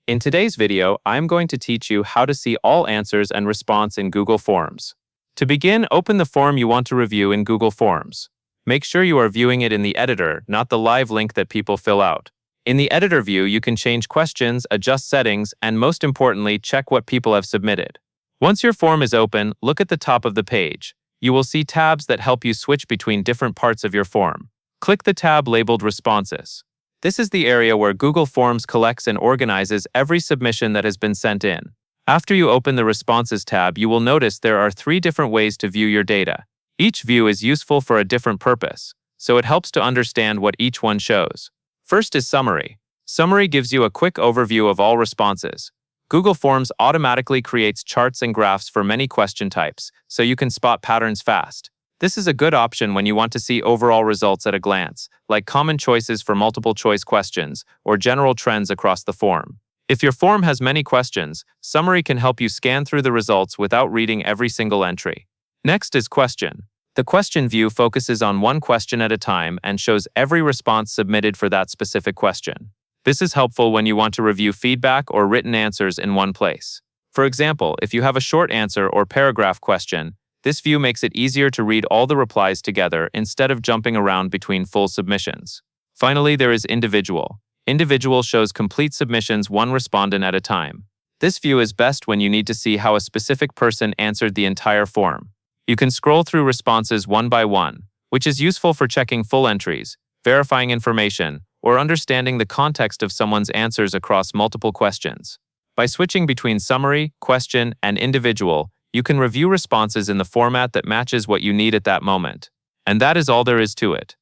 In today's video, I'm going to teach you how to see all answers and response in Google Forms. To begin, open the form you want to review in Google Forms. Make sure you are viewing it in the editor, not the live link that people fill out. In the editor view, you can change questions, adjust settings, and most importantly, check what people have submitted. Once your form is open, look at the top of the page. You will see tabs that help you switch between different parts of your form. Click the tab labeled Responses. This is the area where Google Forms collects and organizes every submission that has been sent in. After you open the Responses tab, you will notice there are 3 different ways to view your data. Each view is useful for a different purpose, so it helps to understand what each one shows. First is Summary. Summary gives you a quick overview of all responses. Google Forms automatically creates charts and graphs for many question types, so you can spot patterns fast. This is a good option when you want to see overall results at a glance, like common choices for multiple choice questions or general trends across the form. If your form has many questions, Summary can help you scan through the results without reading every single entry. Next is Question. The Question view focuses on one question at a time and shows every response submitted for that specific question. This is helpful when you want to review feedback or written answers in one place. For example, if you have a short answer or paragraph question, this view makes it easier to read all the replies together instead of jumping around between full submissions. Finally, there is Individual. Individual shows complete submissions one respondent at a time. This view is best when you need to see how a specific person answered the entire form. You can scroll through responses one by one, which is useful for checking full entries, verifying information, or understanding the context of someone's answers across multiple questions. By switching between Summary, Question, and Individual, you can review responses in the format that matches what you need at that moment. And that is all there is to it.